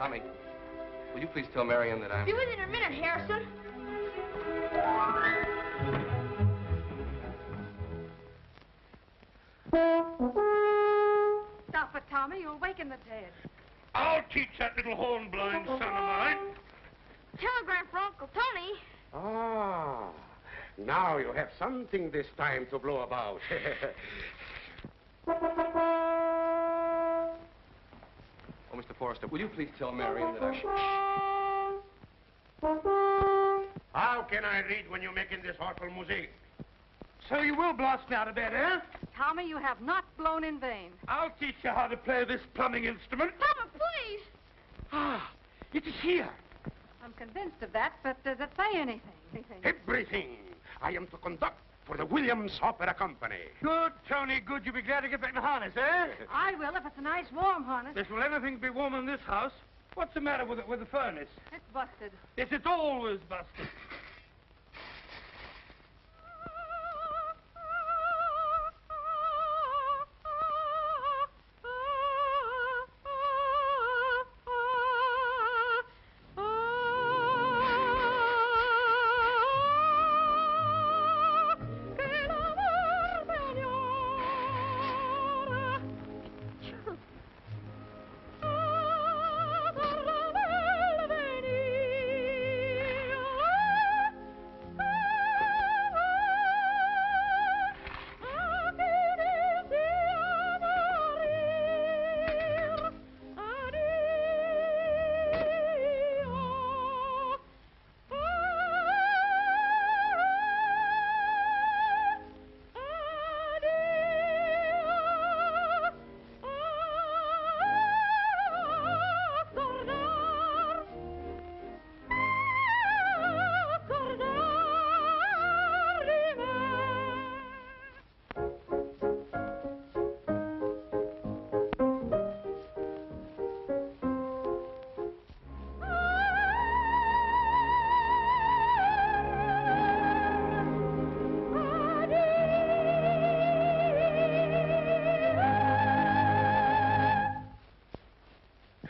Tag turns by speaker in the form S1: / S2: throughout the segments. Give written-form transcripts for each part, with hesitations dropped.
S1: Tommy, will you please tell Marion that I'm...
S2: Be with you in a minute, Harrison. Stop it, Tommy. You'll awaken the dead.
S3: I'll teach that little horn-blowing son of mine.
S2: Telegram for Uncle Tony.
S4: Ah, now you have something this time to blow about.
S1: Oh, Mr. Forrester, will you please tell Marion that I'm...
S4: How can I read when you're making this awful music?
S3: So you will blast me out of bed, eh?
S2: Tommy, you have not blown in vain.
S3: I'll teach you how to play this plumbing instrument.
S2: Tommy, please.
S4: Ah, it is here.
S2: I'm convinced of that, but does it say anything?
S4: Everything. I am to conduct for the Williams Opera Company.
S3: Good, Tony, good. You'll be glad to get back in the harness, eh?
S2: I will if it's a nice warm harness.
S3: This will anything be warm in this house. What's the matter with it, with the furnace?
S2: It's busted.
S3: Yes, it's always busted.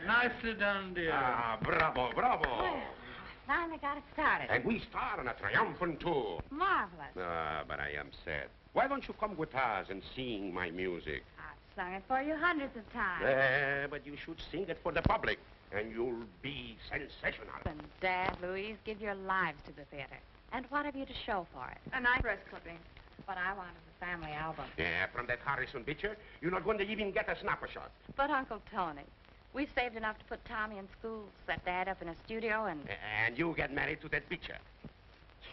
S3: Nicely done, dear.
S4: Ah, bravo, bravo.
S2: Well, finally got it started.
S4: And we start on a triumphant tour.
S2: Marvelous.
S4: Ah, but I am sad. Why don't you come with us and sing my music?
S2: I've sung it for you hundreds of times.
S4: But you should sing it for the public, and you'll be sensational.
S5: And Dad, Louise, give your lives to the theater. And what have you to show for it?
S2: A nice press clipping.
S5: What I want is a family album.
S4: Yeah, from that Harrison picture, you're not going to even get a snapper shot.
S5: But, Uncle Tony, we've saved enough to put Tommy in school, set Dad up in a studio, and...
S4: And you get married to that picture.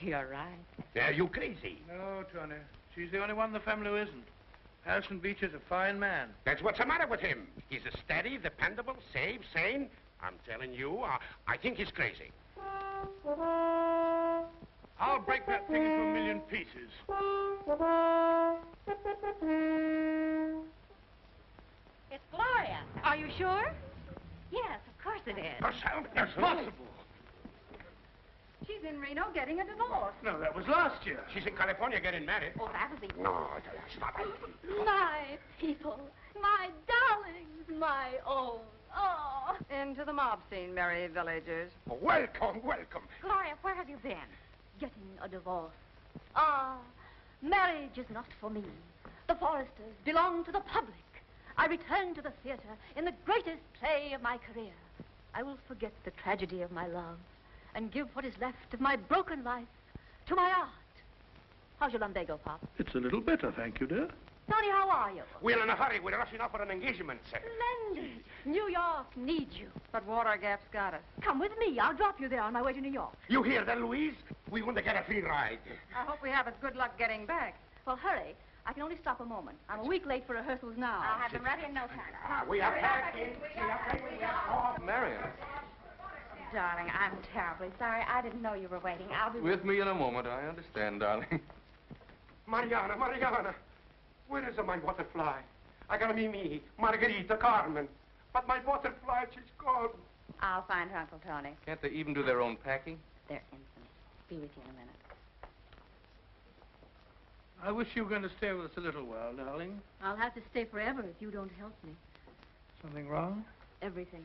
S5: You're right.
S4: Yeah, you crazy.
S3: No, Tony. She's the only one in the family who isn't. Harrison Beach is a fine man.
S4: That's what's the matter with him. He's a steady, dependable, safe, sane. I'm telling you, I think he's crazy.
S3: I'll break that thing into a million pieces.
S5: It's Gloria.
S2: Are you sure?
S5: Yes, of course it is.
S4: Herself?
S3: Impossible.
S2: She's in Reno getting a divorce.
S3: No, that was last year.
S4: She's in California getting married.
S5: Oh, that was the...
S4: No, stop it.
S6: My people, my darlings, my own. Oh.
S2: Into the mob scene, merry villagers.
S4: Welcome, welcome.
S5: Gloria, where have you been?
S6: Getting a divorce. Ah, marriage is not for me. The Forresters belong to the public. I return to the theater in the greatest play of my career. I will forget the tragedy of my love and give what is left of my broken life to my art. How's your lumbago, Pop?
S3: It's a little better, thank you, dear.
S6: Tony, how are you?
S4: We're in a hurry. We're rushing off for an engagement.
S6: Splendid. New York needs you.
S2: But Water Gap's got us.
S6: Come with me. I'll drop you there on my way to New York.
S4: You hear that, Louise? We want to get a free ride.
S2: I hope we have as good luck getting back.
S6: Well, hurry. I can only stop a moment. I'm a week late for rehearsals now.
S5: I'll have them ready in no time.
S4: We have packing.
S1: Marion.
S5: Darling, I'm terribly sorry. I didn't know you were waiting. I'll be...
S1: With me in a moment. I understand, darling.
S4: Mariana, Mariana. Where is my butterfly? I gotta be me, Margarita, Carmen. But my butterfly, she's gone.
S5: I'll find her, Uncle Tony.
S1: Can't they even do their own packing?
S5: They're infinite. Be with you in a minute.
S3: I wish you were going to stay with us a little while, darling.
S6: I'll have to stay forever if you don't help me.
S3: Something wrong?
S6: Everything.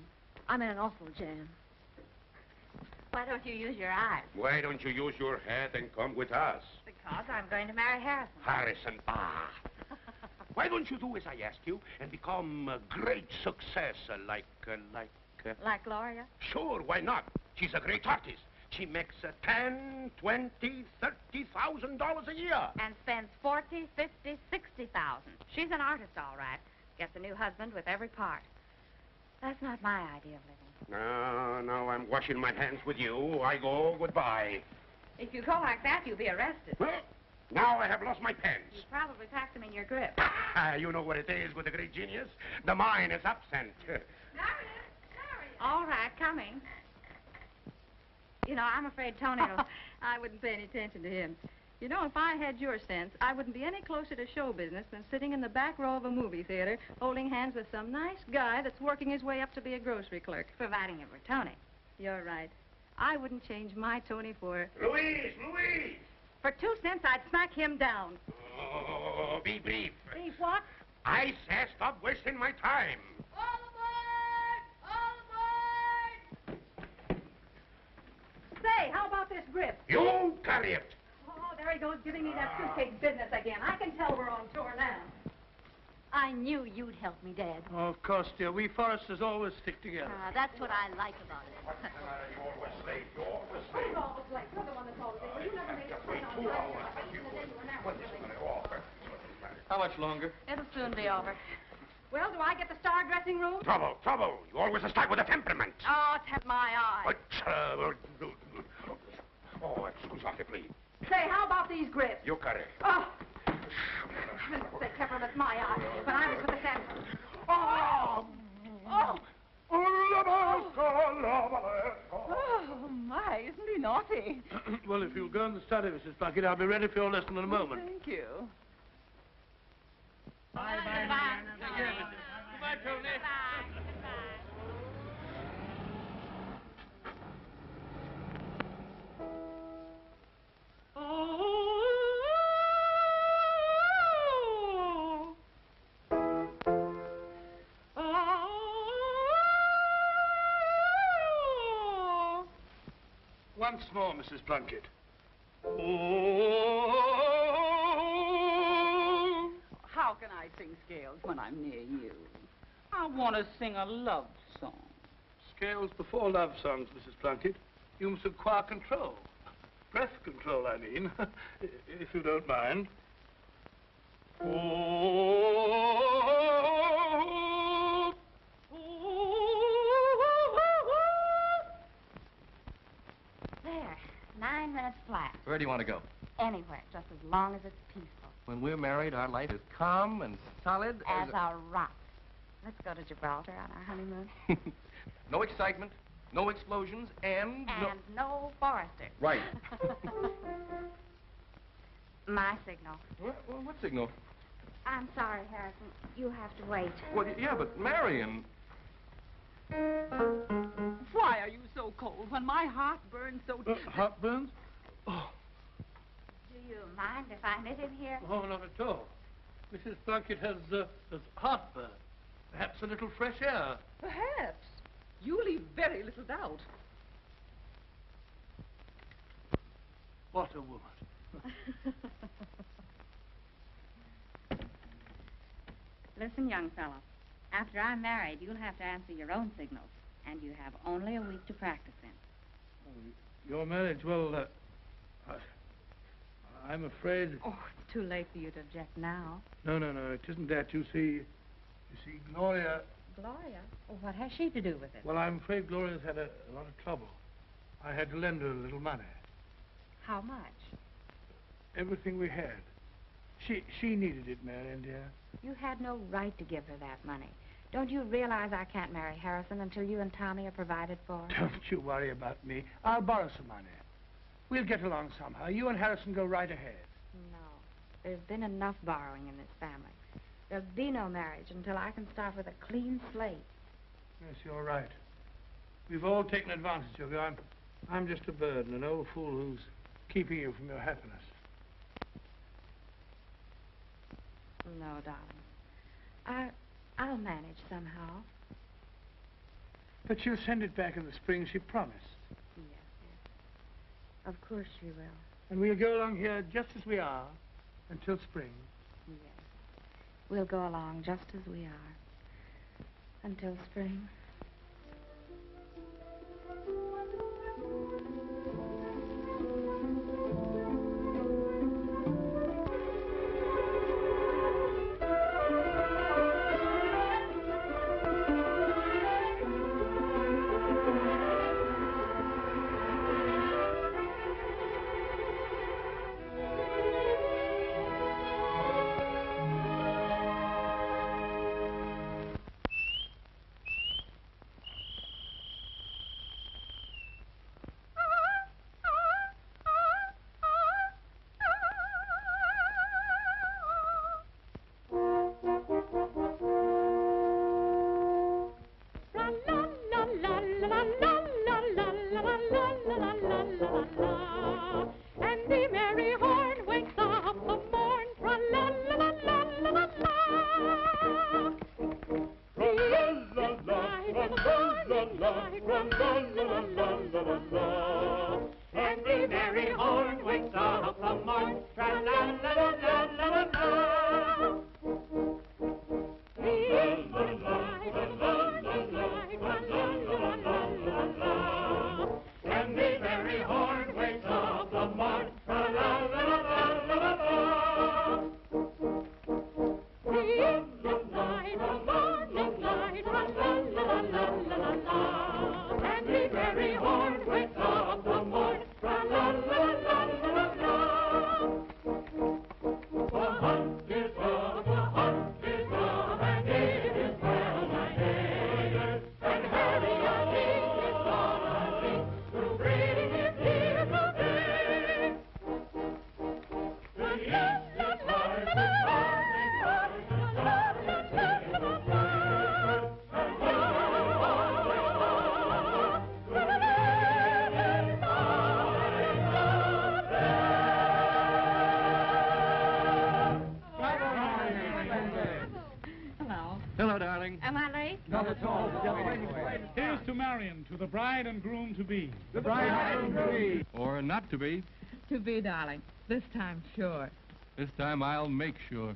S6: I'm in an awful jam.
S5: Why don't you use your eyes?
S4: Why don't you use your head and come with us?
S5: Because I'm going to marry Harrison.
S4: Harrison, why don't you do as I asked you and become a great success like...
S5: Like Gloria?
S4: Sure, why not? She's a great artist. She makes $10, $20, $30,000 a year.
S5: And spends 40, 50, 60,000. She's an artist, all right. Gets a new husband with every part. That's not my idea of living.
S4: No, I'm washing my hands with you. I go, goodbye.
S5: If you go like that, you'll be arrested.
S4: Well, now I have lost my
S5: You
S4: pens.
S5: probably packed them in your grip.
S4: You know what it is with a great genius? The mind is absent.
S5: All right, coming. You know, I'm afraid Tony will...
S2: I wouldn't pay any attention to him. You know, if I had your sense, I wouldn't be any closer to show business than sitting in the back row of a movie theater holding hands with some nice guy that's working his way up to be a grocery clerk.
S5: Providing it were Tony.
S2: You're right. I wouldn't change my Tony for...
S4: Louise!
S2: For 2 cents, I'd smack him down.
S4: Oh, be brief.
S2: Steve, what?
S4: I say stop wasting my time.
S2: All aboard! All aboard! Say, how about this grip?
S4: You carry it.
S2: Oh, there he goes giving me that suitcase business again. I can tell we're on tour now.
S6: I knew you'd help me, Dad.
S3: Oh, of course, dear. We Forresters always stick together.
S6: That's what I like about it.
S4: You always late. You always
S2: Who's always late? You're the one that's always late. Well, you never made a train on time. Even the day you were married.
S1: How much longer?
S5: It'll soon be over.
S2: Well, do I get the star dressing room?
S4: Trouble. You always start with a temperament.
S2: Oh, it's my eye.
S4: Excuse me, please.
S2: Say, how about these grips?
S4: You carry it.
S2: Oh. Say, Pepper, that's my eye. When I was with the Samson.
S4: Oh!
S2: Oh, my, isn't he naughty?
S3: Well, if you'll go in the study, Mrs. Plunkett, I'll be ready for your lesson in a moment.
S2: Thank you.
S3: Bye.
S5: Goodbye.
S3: Goodbye, Tony. Once more, Mrs. Plunkett.
S7: How can I sing scales when I'm near you? I want to sing a love song.
S3: Scales before love songs, Mrs. Plunkett. You must acquire control. Breath control, I mean, if you don't mind.
S5: There. 9 minutes flat.
S1: Where do you want to go?
S5: Anywhere, just as long as it's peaceful.
S1: When we're married, our life is calm and solid
S5: As a rock. Let's go to Gibraltar on our honeymoon.
S1: No excitement, no explosions, and
S5: And no Forresters.
S1: Right.
S5: My signal.
S1: What signal?
S5: I'm sorry, Harrison. You have to wait.
S1: Well, yeah, but Marion...
S7: Why are you so cold when my heart burns so deep?
S3: Heartburns? Oh,
S5: Do you mind if I knit in here?
S3: oh, not at all. Mrs. Plunkett has heartburn. Perhaps a little fresh air.
S7: Perhaps. You leave very little doubt.
S3: What a woman.
S5: Listen, young fellow. After I'm married, you'll have to answer your own signals. And you have only a week to practice in.
S3: Your marriage, well, I'm afraid...
S5: Oh, it's too late for you to object now.
S3: No, it isn't that. You see, Gloria...
S5: Gloria? Well, what has she to do with it?
S3: Well, I'm afraid Gloria's had a lot of trouble. I had to lend her a little money.
S5: How much?
S3: Everything we had. She needed it, Marion, dear.
S5: You had no right to give her that money. Don't you realize I can't marry Harrison until you and Tommy are provided for?
S3: Don't you worry about me. I'll borrow some money. We'll get along somehow. You and Harrison go right ahead.
S5: No. There's been enough borrowing in this family. There'll be no marriage until I can start with a clean slate.
S3: Yes, you're right. We've all taken advantage of you. I'm just a burden, an old fool who's keeping you from your happiness.
S5: No, darling. I'll manage somehow.
S3: But she'll send it back in the spring, she promised.
S5: Yes. Of course she will.
S3: And we'll go along here just as we are until spring.
S5: Yes. We'll go along just as we are until spring.
S1: Hello, darling.
S2: Am I late?
S1: Not at all.
S8: Here's to Marion, to the bride and groom to be.
S1: The bride and groom to be. Or not to be.
S7: To be, darling. This time, sure.
S1: This time I'll make sure.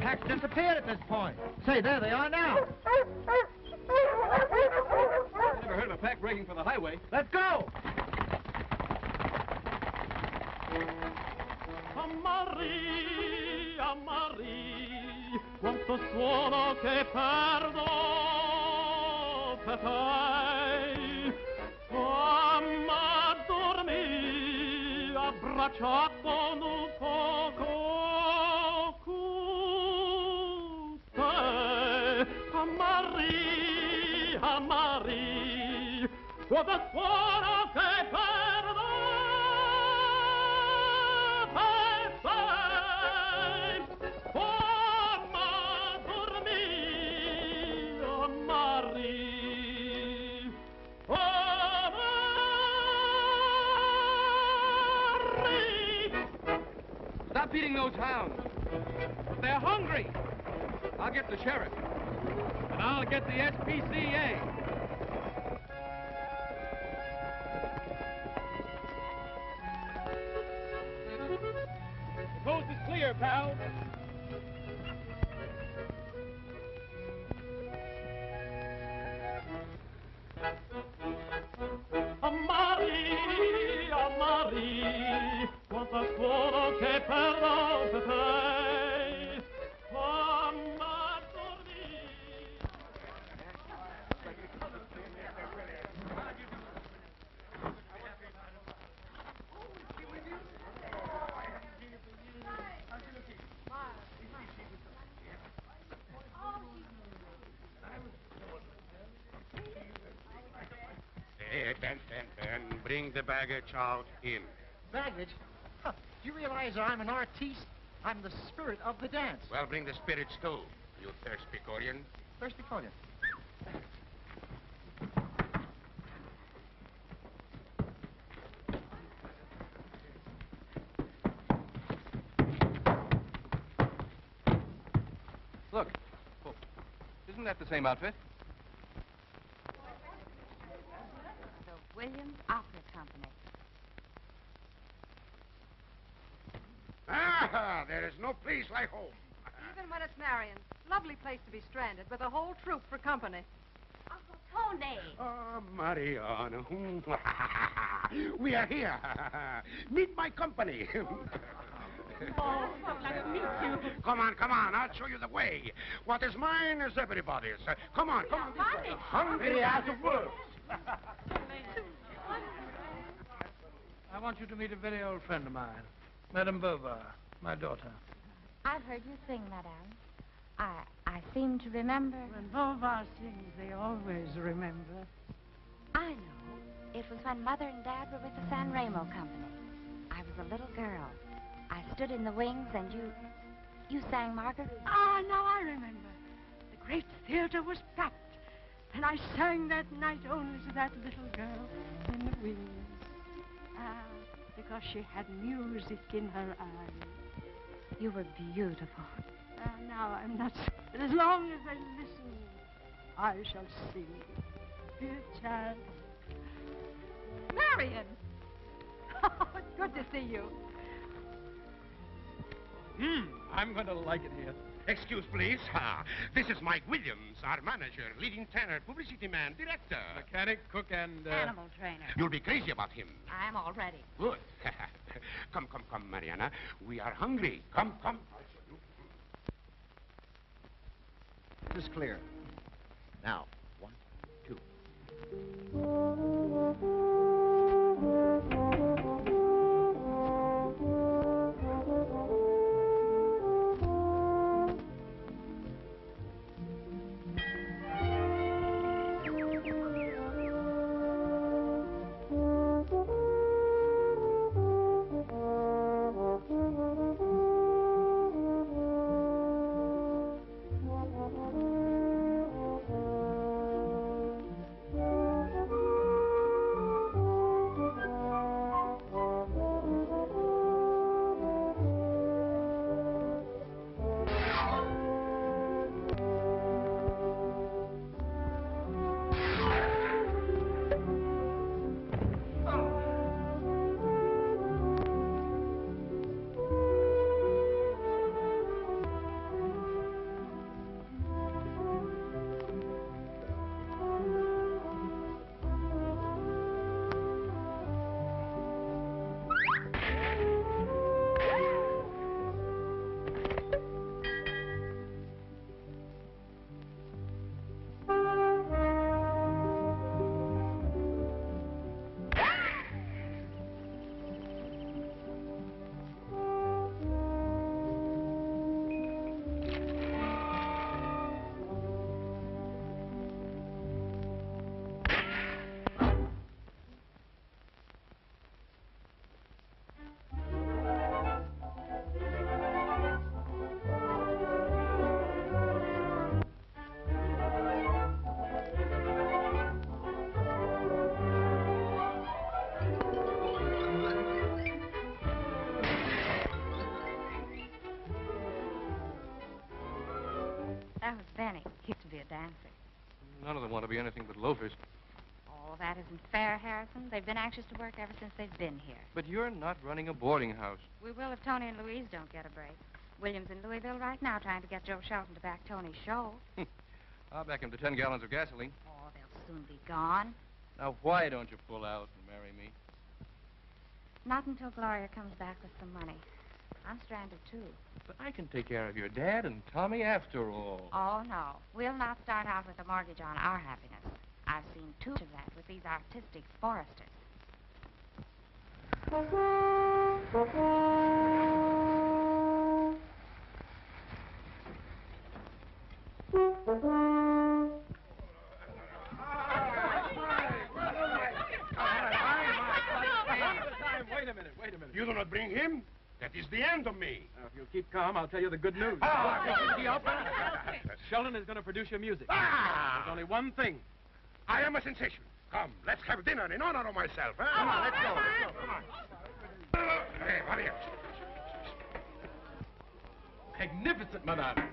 S9: Packs disappeared at this point. Say, there they are now.
S1: Never heard of a pack breaking for the highway.
S9: Let's go.
S10: Maria, Maria, quanto suono che perdo per te. Mamma dormì abbracciato un poco con te. Maria, Maria, quanto suono che perdo.
S1: Stop beating those hounds. They're hungry. I'll get the sheriff.
S8: And I'll get the SPCA. The coast is clear, pal.
S10: Maria, Maria, quanto suono che perdo per te. Mamma torni.
S4: Ben, bring the baggage out in.
S9: Baggage? Huh. Do you realize I'm an artiste? I'm the spirit of the dance.
S4: Well, bring the spirits too, you thirsty Corian.
S9: Thirsty Collier.
S1: Look. Oh, isn't that the same outfit?
S5: The Williams Opera Company.
S4: Ah, there is no place like home.
S2: Even when it's Marion. Lovely place to be stranded with a whole troop for company.
S6: Uncle Tony.
S4: Oh, Mariana. We are here. Meet my company.
S7: Oh, so glad to meet you.
S4: Come on, I'll show you the way. What is mine is everybody's. Come on. Hungry as a wolf.
S3: I want you to meet a very old friend of mine, Madame Bovard, my daughter.
S5: I've heard you sing, Madame. I seem to remember.
S7: When Bovard sings, they always remember.
S5: I know. It was when Mother and Dad were with the San Remo Company. I was a little girl. I stood in the wings and you sang Marguerite.
S11: Ah, now I remember. The great theater was packed. And I sang that night only to that little girl in the wings. Ah, because she had music in her eyes.
S5: You were beautiful.
S11: Now I'm not... But as long as I listen, I shall sing. Dear child.
S2: Marion! Oh, it's good to see you.
S8: I'm going to like it here.
S4: Excuse, please. This is Mike Williams, our manager, leading tenor, publicity man, director.
S8: Mechanic, cook, and...
S5: Animal trainer.
S4: You'll be crazy about him.
S5: I am already.
S4: Good. Come, Mariana. We are hungry. Come.
S9: This is clear. Now, 1, 2.
S5: That was Benny. He used to be a dancer.
S1: None of them want to be anything but loafers.
S5: Oh, that isn't fair, Harrison. They've been anxious to work ever since they've been here.
S1: But you're not running a boarding house.
S5: We will if Tony and Louise don't get a break. William's in Louisville right now trying to get Joe Shelton to back Tony's show.
S1: I'll back him to 10 gallons of gasoline.
S5: Oh, they'll soon be gone.
S1: Now, why don't you pull out and marry me?
S5: Not until Gloria comes back with some money. I'm stranded, too.
S1: But I can take care of your dad and Tommy after all.
S5: Oh, no. We'll not start out with a mortgage on our happiness. I've seen too much of that with these artistic foresters.
S4: Wait a minute. You do not bring him? That is the end of me.
S12: Now, if you'll keep calm, I'll tell you the good news. Sheldon is going to produce your music. There's only one thing.
S4: I am a sensation. Come, let's have dinner in honor of myself. Huh? Come on, let's go. Come on. Hey, hurry up.
S12: Magnificent, madame.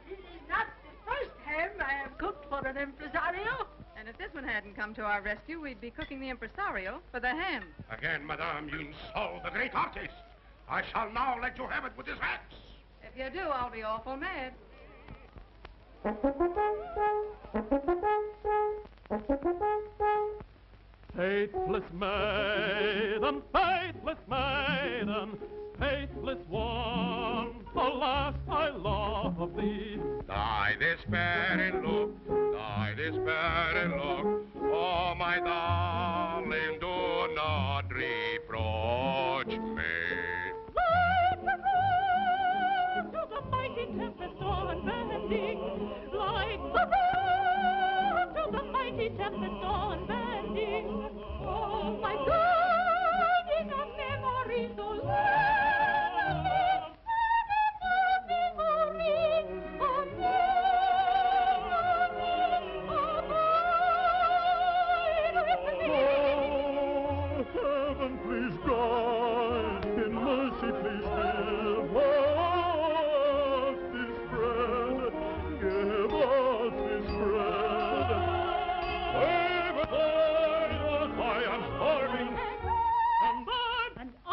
S11: This is not the first ham I have cooked for an impresario.
S2: And if this one hadn't come to our rescue, we'd be cooking the impresario for the ham.
S4: Again, madame, you insult the great artist. I shall now let you have it with his axe.
S2: If you do, I'll be awful mad.
S10: Faithless maiden, faithless one, alas, I love thee.
S4: Die despairing look, oh, my darling, do not reproach me.
S10: Like the rose to the mighty tempest on bending, like the rose to the mighty tempest on bending, oh, my God, in a memory so long. Heaven, please God, in mercy, please give us this bread, give us this bread. I am starving, and I.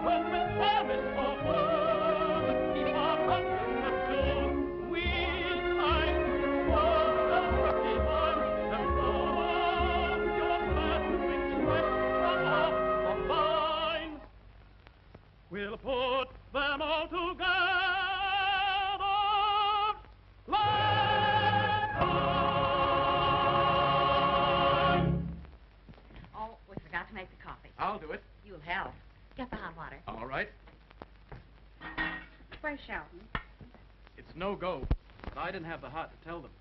S10: When with promise of love, we are content we like we'll put them all together.
S5: Oh, we forgot to make the coffee.
S12: I'll do it.
S5: You'll help. Get the hot water.
S12: All right.
S5: Where's Shelton?
S12: It's no go. I didn't have the heart to tell them.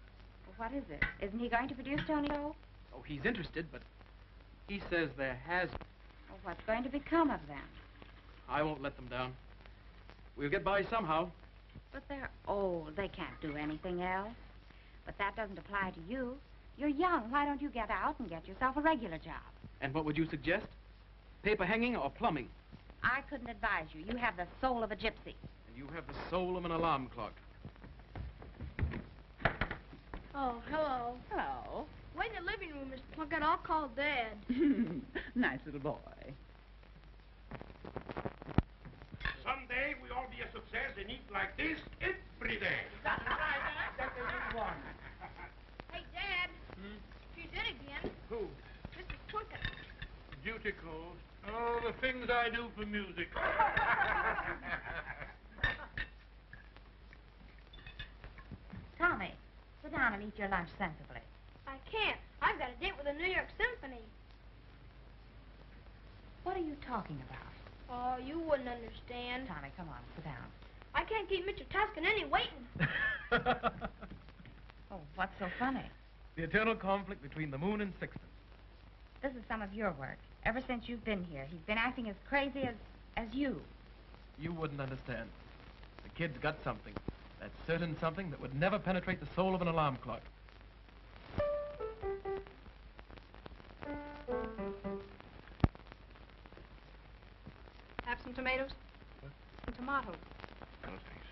S5: Well, what is it? Isn't he going to produce Tony Joe?
S12: Oh, he's interested, but he says there has...
S5: Well, what's going to become of them?
S12: I won't let them down. We'll get by somehow.
S5: But they're old. They can't do anything else. But that doesn't apply to you. You're young. Why don't you get out and get yourself a regular job?
S12: And what would you suggest? Paper hanging or plumbing?
S5: I couldn't advise you. You have the soul of a gypsy.
S12: And you have the soul of an alarm clock.
S13: Oh, hello.
S7: Hello.
S13: Wait in the living room, Mr. Plunkett. I'll call Dad.
S7: Nice little boy.
S4: Someday we all be a success and eat like this every day.
S13: Hey, Dad. She's in again.
S3: Who?
S13: Mrs. Plunkett.
S3: Duty calls. Oh, the things I do for music.
S5: Tommy, sit down and eat your lunch sensibly.
S13: I can't. I've got a date with the New York Symphony.
S5: What are you talking about?
S13: Oh, you wouldn't understand.
S5: Tommy, come on, sit down.
S13: I can't keep Mr. Toscanini waiting.
S5: Oh, what's so funny?
S12: The eternal conflict between the moon and Sixtus.
S5: This is some of your work. Ever since you've been here, he's been acting as crazy as you.
S12: You wouldn't understand. The kid's got something. That certain something that would never penetrate the soul of an alarm clock.
S2: Some tomatoes?
S3: What?
S2: Some tomatoes.
S3: No, thanks.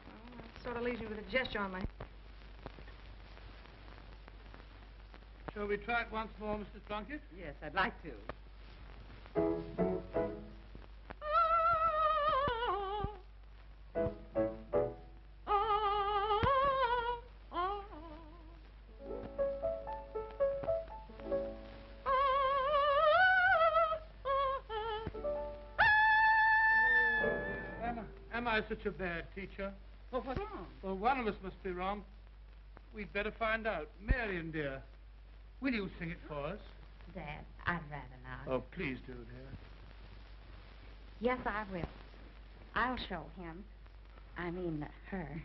S2: Oh, that sort of leaves me with a gesture on my...
S3: Shall we try it once more, Mrs. Plunkett?
S7: Yes, I'd like to.
S3: Am I such a bad teacher?
S7: Well, what's wrong?
S3: Well, one of us must be wrong. We'd better find out. Marion, dear, will you sing it for us?
S5: Dad, I'd rather not.
S3: Oh, please do, dear.
S5: Yes, I will. I'll show him. I mean, her.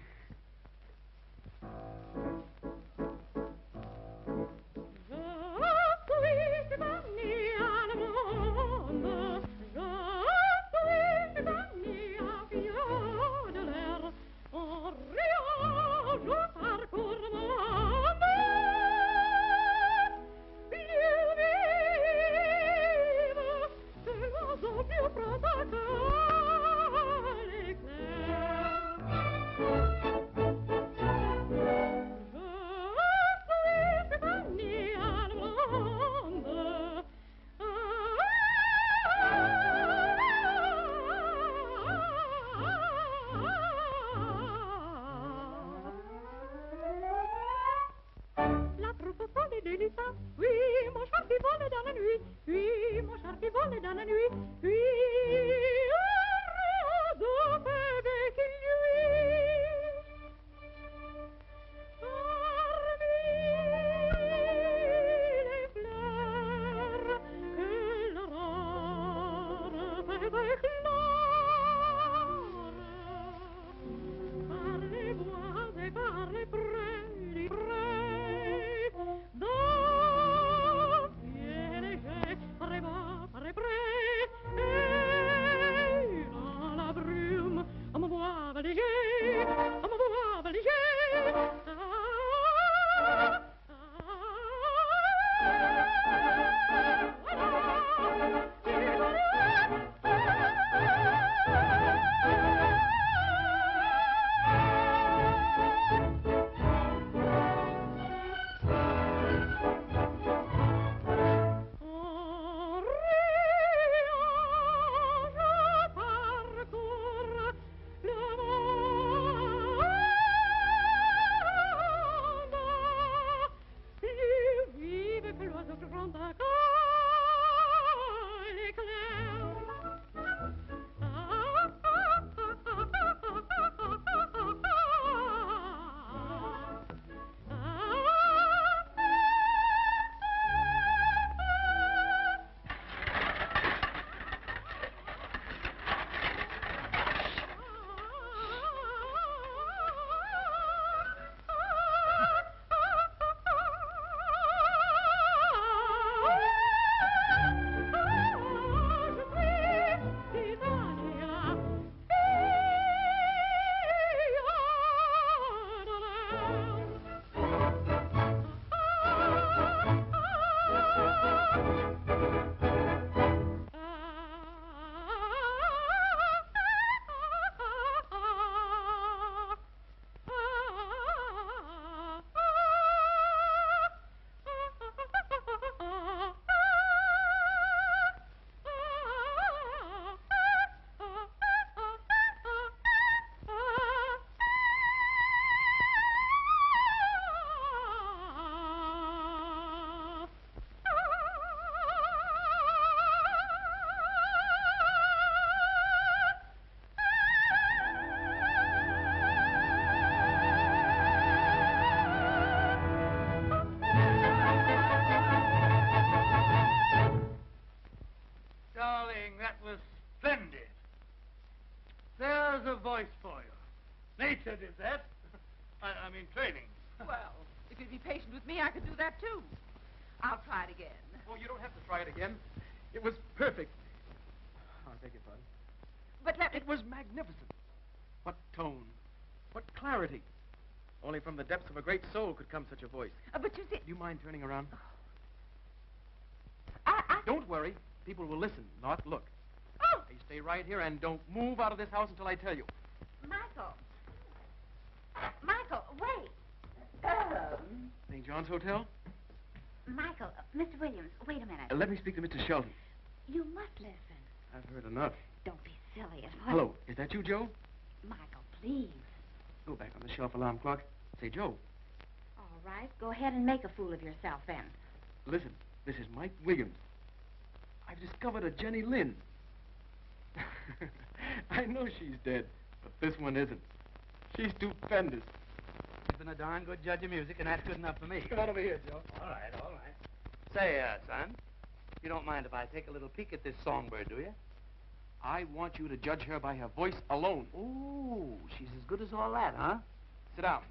S3: Nature did that. I mean, training.
S7: Well, if you'd be patient with me, I could do that, too. I'll try it again.
S12: Oh, you don't have to try it again. It was perfect. Oh, I beg your pardon.
S7: But let me...
S12: It was magnificent. What tone. What clarity. Only from the depths of a great soul could come such a voice.
S7: But you see...
S12: Do you mind turning around?
S7: I...
S12: Don't worry. People will listen, not look.
S7: Oh!
S12: He's Stay right here and don't move out of this house until I tell you.
S5: Michael. Michael, wait.
S12: St. John's Hotel?
S5: Michael, Mr. Williams, wait a minute.
S12: Let me speak to Mr. Shelton.
S5: You must listen.
S12: I've heard enough.
S5: Don't be silly.
S12: Hello, is that you, Joe?
S5: Michael, please.
S12: Go back on the shelf alarm clock. Say, Joe.
S5: All right, go ahead and make a fool of yourself then.
S12: Listen, this is Mike Williams. I've discovered a Jenny Lynn. I know she's dead, but this one isn't. She's stupendous.
S14: She's been a darn good judge of music, and that's good enough for me.
S12: Come on over here, Joe.
S14: All right, all right. Say, son, you don't mind if I take a little peek at this songbird, do you?
S12: I want you to judge her by her voice alone.
S14: Ooh, she's as good as all that, huh?
S12: Sit down.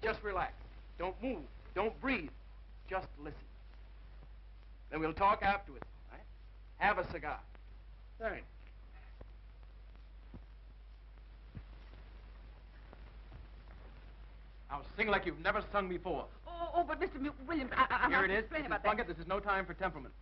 S12: Just relax. Don't move. Don't breathe. Just listen. Then we'll talk afterwards. All right? Have a cigar.
S14: Thanks.
S12: Now sing like you've never sung before.
S7: Oh, but Mr. Williams, I
S12: Here
S7: have
S12: it
S7: to
S12: is.
S7: explain
S12: Mrs.
S7: about
S12: Plunkett,
S7: that.
S12: this is no time for temperament.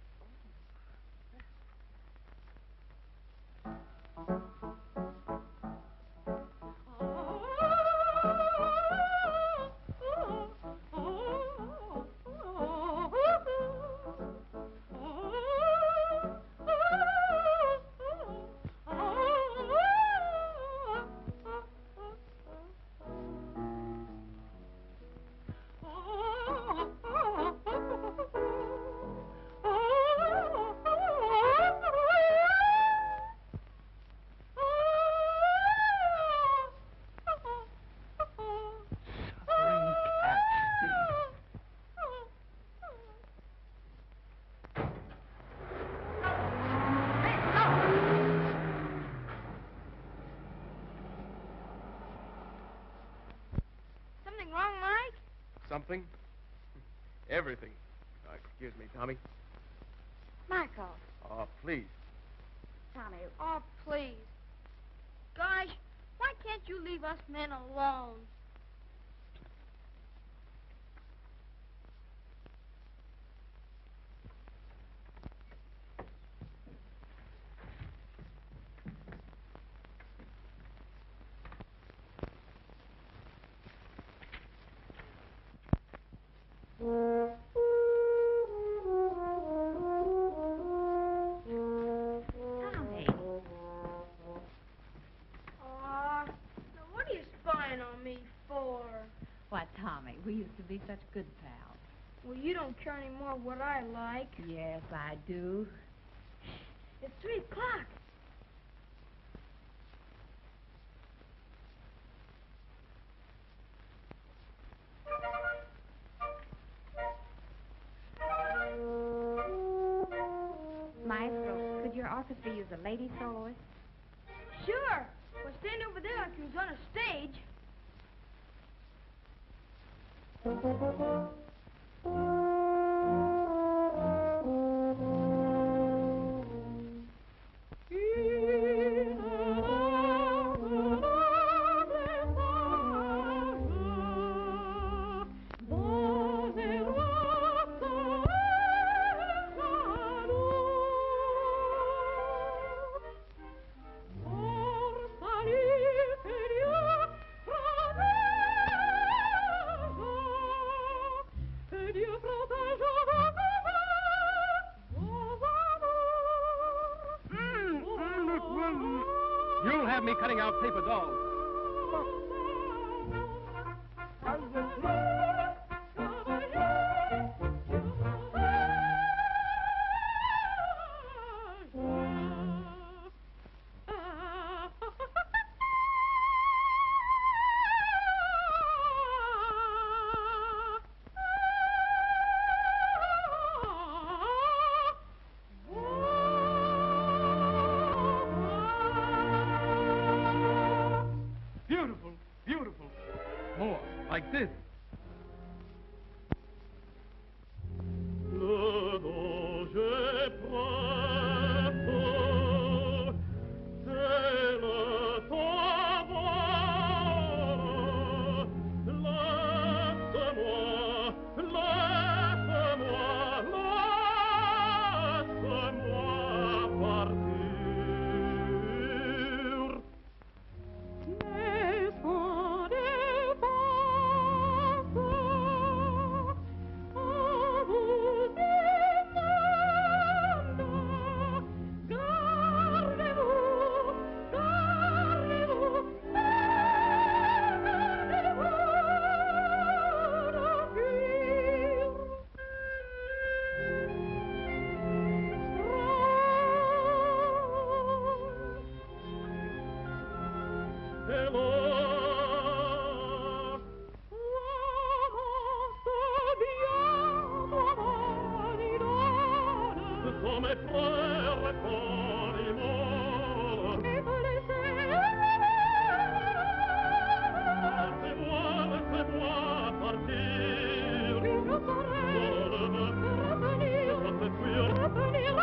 S13: Something wrong, Mike?
S12: Something? Everything. Excuse me, Tommy.
S5: Michael.
S12: Oh, please.
S5: Tommy.
S13: Oh, please. Gosh, why can't you leave us men alone?
S5: Tommy.
S13: Aw, now what are you spying on me for?
S15: Why, Tommy, we used to be such good pals.
S13: Well, you don't care anymore what I like.
S15: Yes, I do.
S13: It's 3 o'clock.
S5: Maestro, could your orchestra use a lady soloist?
S13: Sure. Well, stand over there like you was on a stage.
S12: You'll have me cutting out paper dolls.
S10: come frère pour il mort. Laissez-moi partir. Revenir,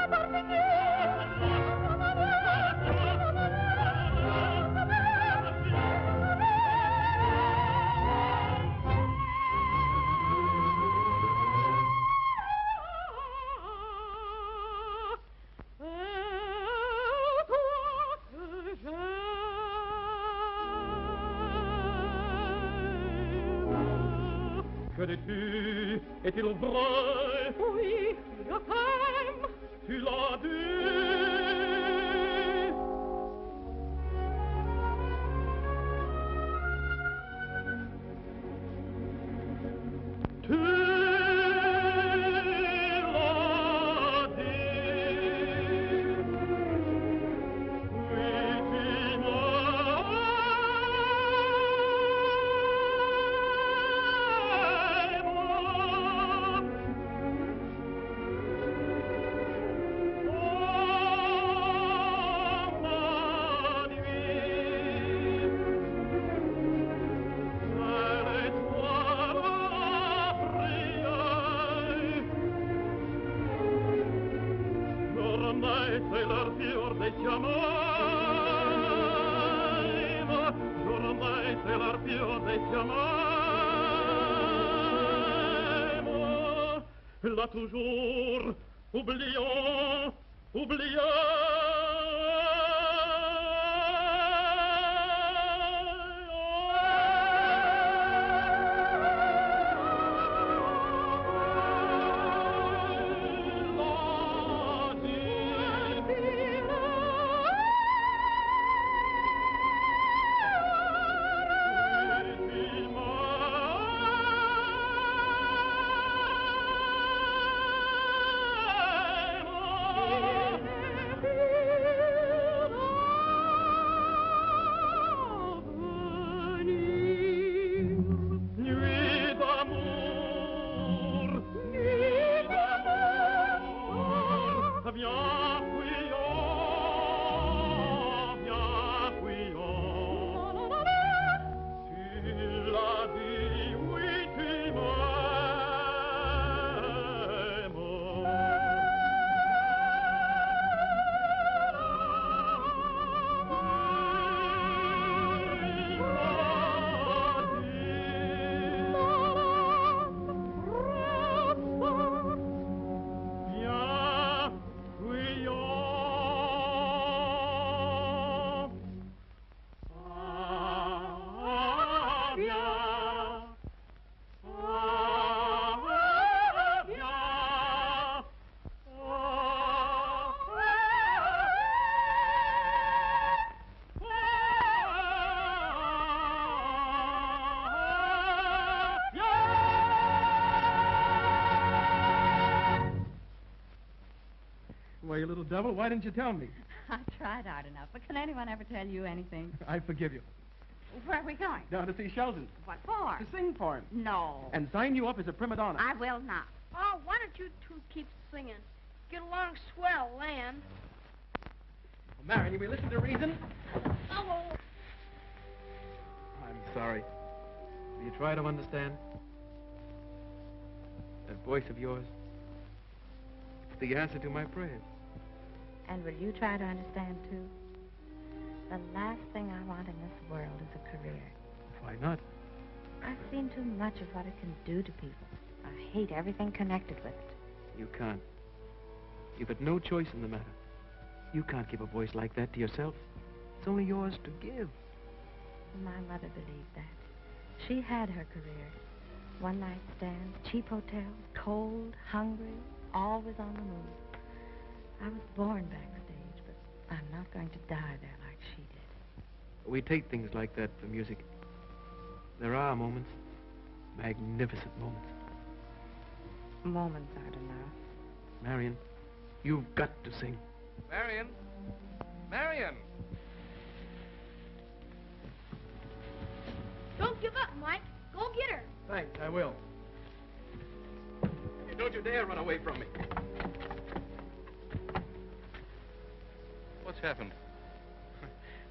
S10: Que dis-tu? Est-il vrai? Oui, je t'aime. Tu l'as dit. Tu l'as dit. Oui, tu m'as. C'est l'heure fior dei chiamai, ormai c'est l'heure fior dei chiamai, là toujours, oublions,
S12: Why, you little devil, why didn't you tell me?
S15: I tried hard enough, but can anyone ever tell you anything?
S12: I forgive you.
S15: Where are we going?
S12: Down to see Sheldon.
S15: What for?
S12: To sing for him.
S15: No.
S12: And sign you up as a prima donna.
S15: I will not.
S13: Oh, why don't you two keep singing? Get along swell, land.
S12: Well, Marion, you will listen to reason?
S13: Oh,
S12: I'm sorry. Will you try to understand? That voice of yours, it's the answer to my prayers.
S5: And will you try to understand, too? The last thing I want in this world is a career.
S12: Why not?
S5: I've seen too much of what it can do to people. I hate everything connected with it.
S12: You can't. You've had no choice in the matter. You can't give a voice like that to yourself. It's only yours to give.
S5: My mother believed that. She had her career. One-night stands, cheap hotels, cold, hungry, always on the move. I was born backstage, but I'm not going to die there like she did.
S12: We take things like that for music. There are moments, magnificent moments.
S5: Moments aren't enough.
S12: Marion, you've got to sing.
S1: Marion! Marion!
S13: don't give up, Mike. Go get her.
S12: Thanks, I will. Hey, don't you dare run away from me.
S1: happened?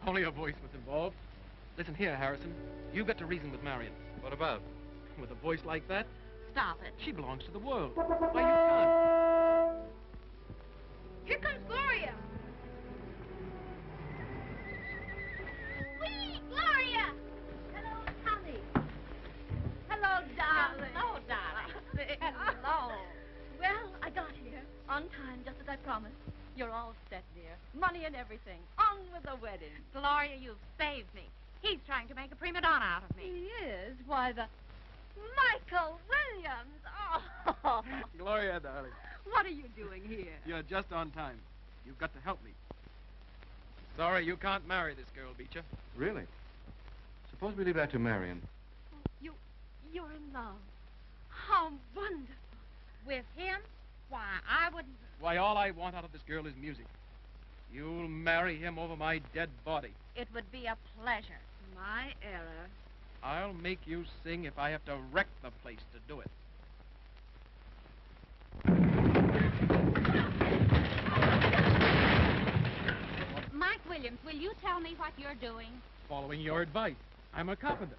S12: Only her voice was involved. Listen here, Harrison. You've got to reason with Marion.
S1: What about?
S12: With a voice like that,
S6: Stop it.
S12: she belongs to the world. Why, you can't.
S13: Here comes Gloria.
S6: Whee! Gloria! Hello, Tommy. Hello, darling. Hello, darling. Hello. Well, I got here on time, just as I promised. You're all set, dear. Money and everything. On with the wedding.
S15: Gloria, you've saved me. He's trying to make a prima donna out of me.
S6: He is? Why, the... Michael Williams! Oh!
S12: Gloria, darling.
S6: What are you doing here?
S12: You're just on time. You've got to help me. Sorry, you can't marry this girl, Beecher.
S1: Really? Suppose we leave that to Marion.
S6: You're in love. How wonderful.
S15: With him? Why, I wouldn't...
S12: Why, all I want out of this girl is music. You'll marry him over my dead body.
S15: It would be a pleasure.
S2: My error.
S12: I'll make you sing if I have to wreck the place to do it.
S15: Mike Williams, will you tell me what you're doing?
S12: Following your advice. I'm a carpenter.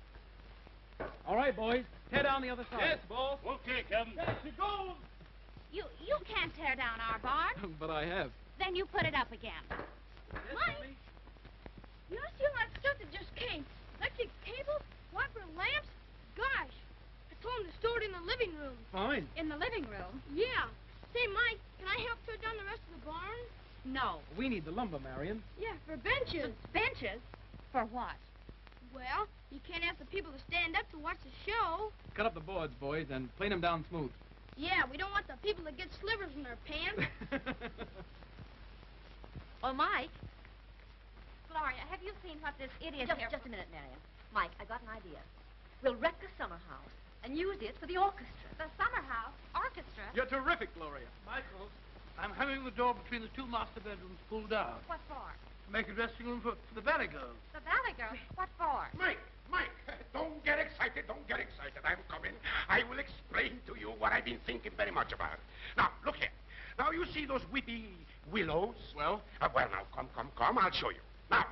S12: All right, boys. Tear down the other side.
S3: Yes, boss. Okay, Captain.
S12: There she goes.
S15: You can't tear down our barn.
S12: But I have.
S15: Then you put it up again.
S13: Mike, you don't see all that stuff that just came? Electric cables, wiper lamps. Gosh, I told him to store it in the living room.
S12: Fine.
S15: In the living room?
S13: Yeah. Say, Mike, can I help tear down the rest of the barn?
S15: No.
S12: We need the lumber, Marion.
S13: Yeah, for benches.
S15: Benches? For what?
S13: Well, you can't ask the people to stand up to watch the show.
S12: Cut up the boards, boys, and plane them down smooth.
S13: Yeah, we don't want the people to get slivers in their pants.
S15: Well, Mike. Gloria, have you seen what this idiot here...
S6: Just a minute, Marion. Mike, I got an idea. We'll wreck the summer house and use it for the orchestra.
S15: The summer house orchestra?
S12: You're terrific, Gloria.
S3: Michael, I'm having the door between the two master bedrooms pulled down.
S15: What for?
S3: To make a dressing room for the ballet girls.
S15: The ballet girl? What for?
S4: Mike, don't get excited, don't get excited. I'm coming. I will explain to you what I've been thinking very much about. Now, look here. Now, you see those weepy willows?
S12: Well?
S4: Well, now, come. I'll show you. Now,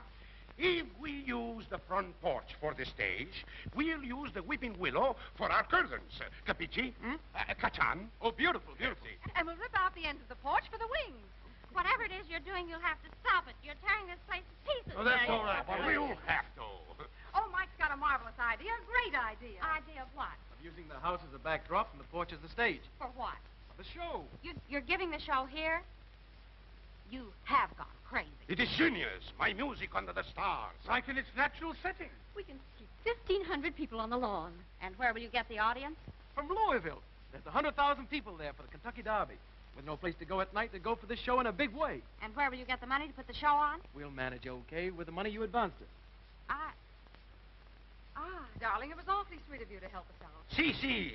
S4: if we use the front porch for the stage, we'll use the weeping willow for our curtains. Capici? Kachan?
S12: Oh, beautiful, beautiful.
S15: And we'll rip out the ends of the porch for the wings. Whatever it is you're doing, you'll have to stop it. You're tearing this place to pieces.
S3: Oh, that's all right.
S4: Well, we'll have to.
S2: Oh, Mike's got a marvelous idea. A great idea.
S15: Idea of what?
S12: Of using the house as a backdrop and the porch as the stage.
S15: For what?
S12: The show.
S15: You're giving the show here? You have gone crazy.
S4: It is genius. My music under the stars.
S3: Like in its natural setting.
S6: We can see 1,500 people on the lawn.
S15: And where will you get the audience?
S12: From Louisville. There's 100,000 people there for the Kentucky Derby. With no place to go at night, they go for this show in a big way.
S15: And where will you get the money to put the show on?
S12: We'll manage okay with the money you advanced us.
S2: Darling, it was awfully sweet of you to help us out.
S4: See.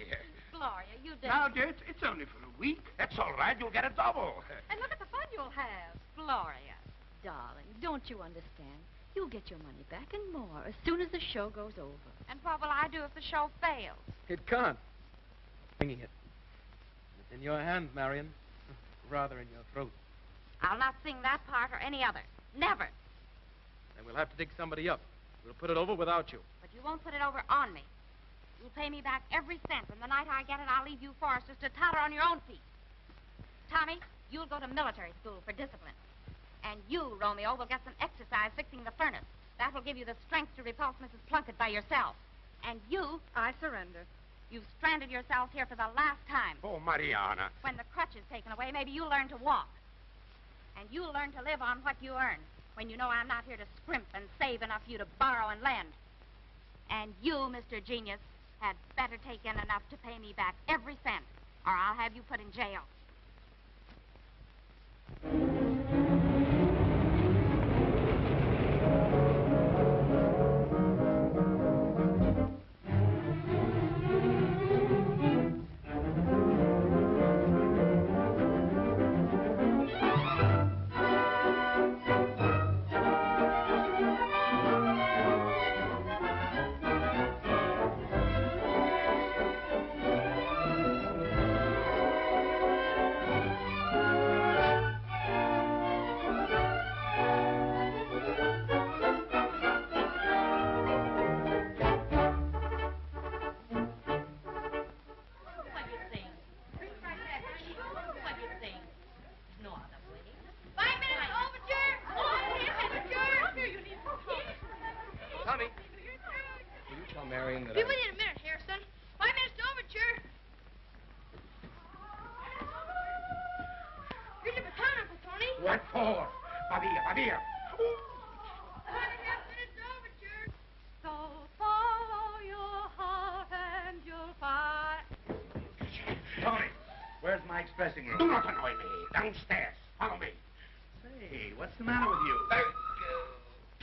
S15: Gloria, you did.
S3: Now, dear, it's only for a week.
S4: That's all right. You'll get a double.
S2: And look at the fun you'll have.
S15: Gloria.
S6: Darling, don't you understand? You'll get your money back and more as soon as the show goes over.
S15: And what will I do if the show fails?
S12: It can't. Singing it. It's in your hands, Marion. Rather in your throat.
S15: I'll not sing that part or any other. Never.
S12: Then we'll have to dig somebody up. We'll put it over without you.
S15: But you won't put it over on me. You'll pay me back every cent, and the night I get it, I'll leave you foresters to totter on your own feet. Tommy, you'll go to military school for discipline. And you, Romeo, will get some exercise fixing the furnace. That will give you the strength to repulse Mrs. Plunkett by yourself. And you...
S2: I surrender.
S15: You've stranded yourselves here for the last time.
S4: Oh, Mariana.
S15: When the crutch is taken away, maybe you'll learn to walk. And you'll learn to live on what you earn, when you know I'm not here to scrimp and save enough for you to borrow and lend. And you, Mr. Genius, had better take in enough to pay me back every cent, or I'll have you put in jail.
S4: What for? Babia.
S10: So follow your heart and you'll find.
S14: Tony, where's Mike's dressing room?
S4: Do not annoy me. Downstairs. Follow me.
S14: Say, what's the matter with you?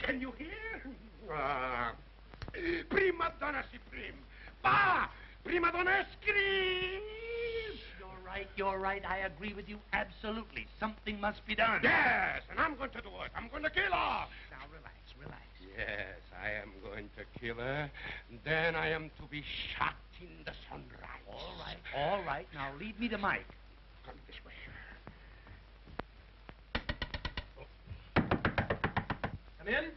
S4: Can you hear? Prima donna supreme. Bah! Prima donna scream!
S14: You're right. I agree with you absolutely. Something must be done.
S4: Yes, and I'm going to do it. I'm going to kill her.
S14: Now, relax.
S4: Yes, I am going to kill her. Then I am to be shot in the sunrise.
S14: All right. Now, lead me to Mike.
S4: Come this way.
S12: Come in.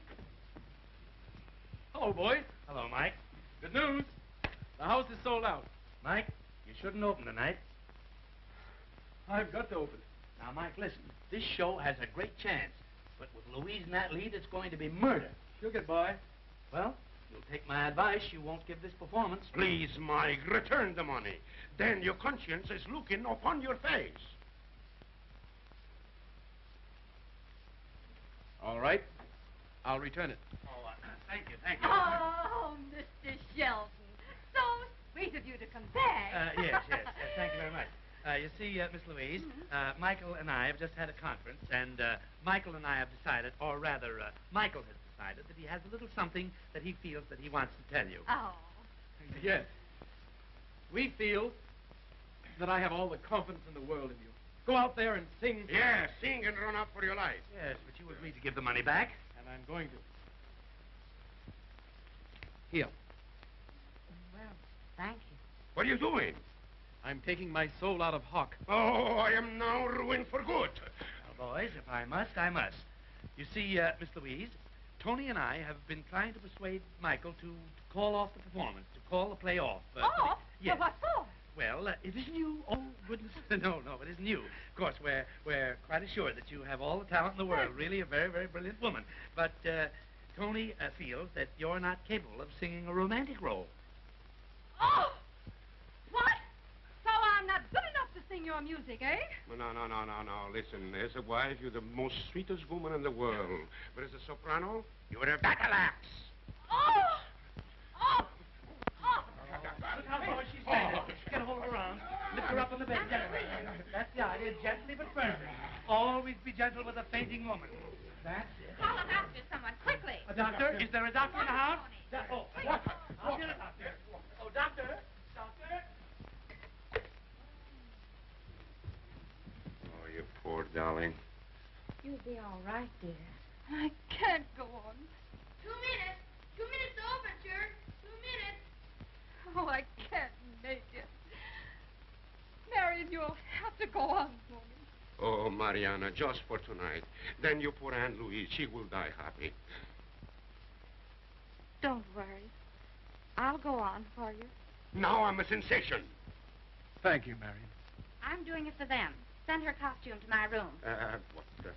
S12: Hello, boys.
S14: Hello, Mike.
S12: Good news. The house is sold out.
S14: Mike, you shouldn't open tonight.
S12: I've got to open it.
S14: Now, Mike, listen. This show has a great chance. But with Louise in that lead, it's going to be murder.
S12: She'll get by.
S14: Well, you'll take my advice. You won't give this performance.
S4: Please, Mike, return the money. Then your conscience is looking upon your face.
S12: All right. I'll return it.
S14: Oh, thank you.
S2: Oh, Mr. Shelton. So sweet of you to come back.
S14: Yes. Thank you very much. You see, Miss Louise, Michael and I have just had a conference, and Michael and I have decided, or rather, Michael has decided that he has a little something that he feels that he wants to tell you.
S2: Oh.
S12: Yes. We feel that I have all the confidence in the world in you. Go out there and sing.
S4: Yes, sing and run out for your life.
S14: Yes, but you agreed to give the money back.
S12: And I'm going to. Here.
S5: Well, thank you.
S4: What are you doing?
S12: I'm taking my soul out of Hawk.
S4: Oh, I am now ruined for good.
S14: Well, boys, if I must, I must. You see, Miss Louise, Tony and I have been trying to persuade Michael to call off the performance, to call the play off.
S2: Off?
S14: Yes.
S2: Well, what for?
S14: Well, it isn't you. Oh, goodness. No, it isn't you. Of course, we're quite assured that you have all the talent in the world. Really a very, very brilliant woman. But Tony feels that you're not capable of singing a romantic role.
S2: Oh! What? So I'm not good enough to sing your music, eh?
S4: No. Listen, as a wife, you're the most sweetest woman in the world. But as a soprano, you're a battle axe.
S2: Oh!
S14: Look how low she's bending. Get a hold of her arms. Lift her up on the bed gently. That's the idea, gently but firmly. Always be gentle with a fainting woman. That's it.
S15: Call a doctor, someone, quickly.
S14: A doctor? Is there a doctor in the house?
S15: Tony.
S14: I'll get a doctor. Oh, doctor.
S4: Oh, you poor darling.
S5: You'll be all right, dear.
S2: I can't go on.
S13: 2 minutes. 2 minutes overture. 2 minutes.
S2: Oh, I can't make it. Marion, you'll have to go on for me.
S4: Oh, Mariana, just for tonight. Then your poor Aunt Louise, she will die happy.
S5: Don't worry. I'll go on for you.
S4: Now I'm a sensation.
S12: Thank you, Marion.
S15: I'm doing it for them. Send her costume to my room.
S4: What the...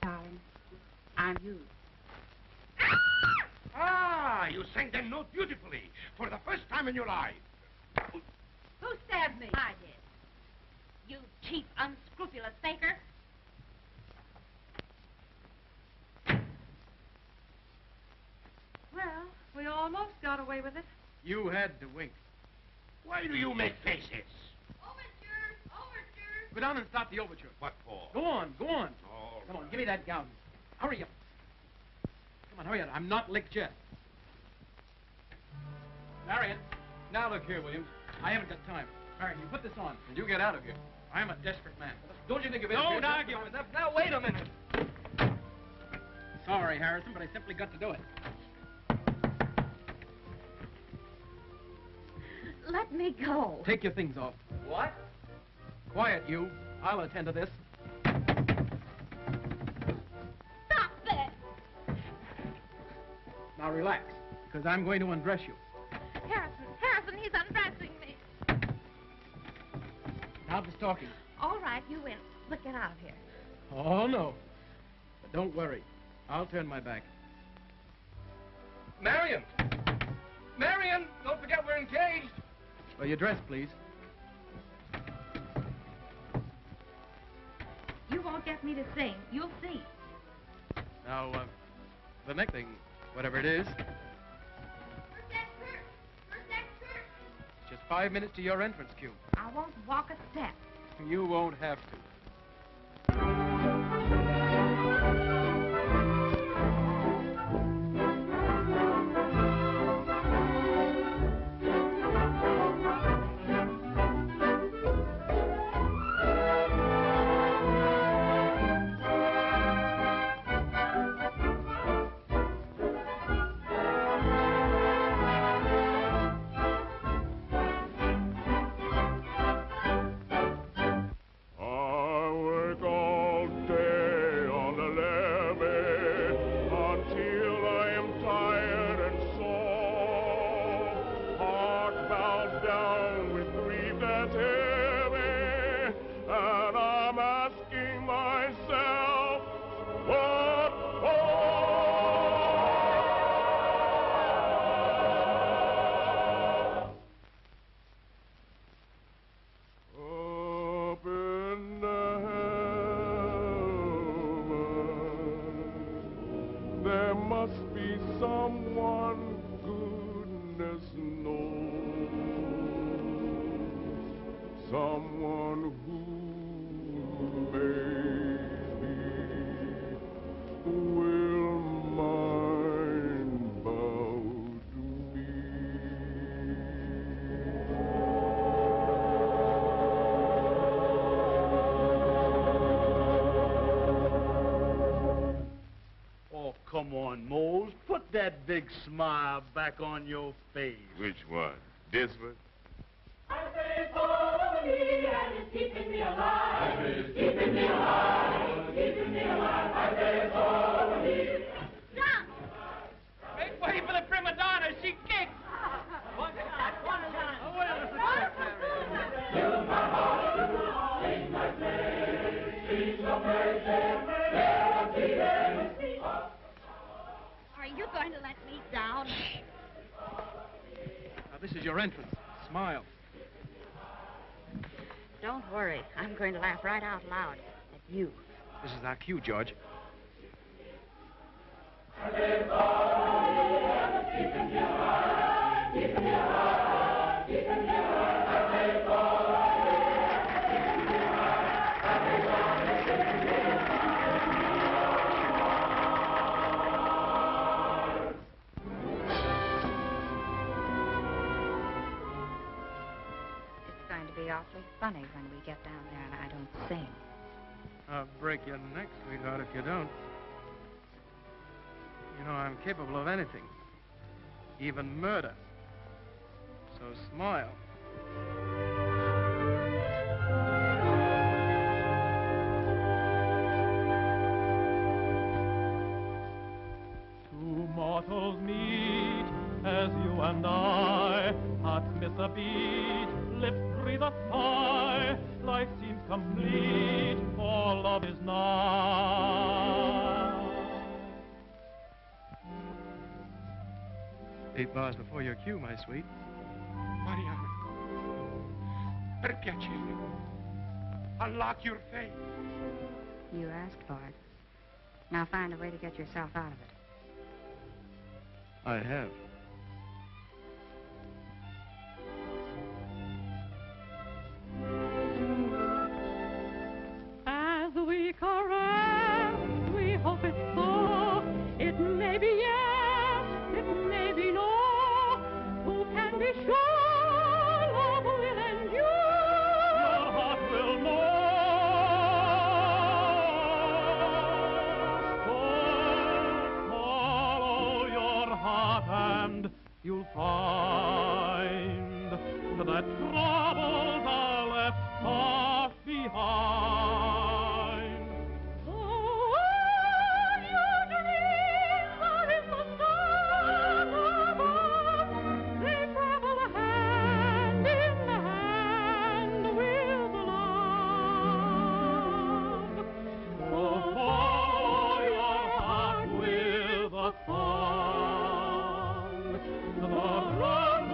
S15: Darling, I'm you.
S4: Ah, you sang that note beautifully. For the first time in your life.
S15: Who stabbed me? I did. You cheap, unscrupulous faker.
S2: Well, we almost got away with it.
S12: You had to wink.
S4: Why do you make faces?
S12: Go down and stop the overture.
S4: What for?
S12: Go on.
S4: All
S12: Come on,
S4: right.
S12: give me that gown. Hurry up. Come on, hurry up. I'm not licked yet. Marion, now look here, Williams. I haven't got time. Marion, you put this on, and you get out of here. I'm a desperate man. Don't you think of it? Don't argue with that. Now, wait a minute. Sorry, Harrison, but I simply got to do it.
S5: Let me go.
S12: Take your things off. What?
S3: Quiet, you. I'll attend to this.
S13: Stop it!
S3: Now relax, because I'm going to undress you.
S15: Harrison, he's undressing me.
S3: Now this talking.
S15: All right, you win. But get out of here.
S3: Oh, no. But don't worry. I'll turn my back.
S12: Marion! Marion! Marion, don't forget we're engaged.
S1: Well, your dress, please.
S15: You won't get me to sing. You'll see.
S1: Now, the next thing, whatever it is, just 5 minutes to your entrance cue.
S15: I won't walk a step.
S1: You won't have to.
S16: There must be someone goodness knows, someone who maybe will mind about me.
S3: Oh, come on, Mose. Put that big smile back on your face.
S16: Which one? This one?
S10: I say follow me, and it's keeping me alive. It's keeping me alive. Keeping me alive. I say follow me.
S12: Stop! Make way for the prima donna. She kicks.
S10: Fill my heart, sing my praise, sing your praises, melody.
S15: Are you going to let me down?
S1: Now, this is your entrance. Smile.
S15: Don't worry. I'm going to laugh right out loud at you.
S1: This is our cue, George.
S15: It's going to be awfully funny when we get down there and I don't sing.
S1: I'll break your neck, sweetheart, if you don't. You know, I'm capable of anything. Even murder. So smile.
S10: Two mortals meet as you and I. Hearts miss a beat, lips breathe a sigh. Life seems complete, for love is nigh.
S1: 8 bars before your cue, my sweet.
S4: Mariana, perpiacere. Unlock your face.
S15: You asked for it. Now find a way to get yourself out of it.
S1: I have.
S10: As we caress, we hope it's so. It may be yes, it may be no. Who can be sure love will endure? Your heart will know. So follow your heart and you'll find that troubles are left far behind. So when your dreams are in the stars above, they travel hand in hand with love. So follow your heart with a song. The road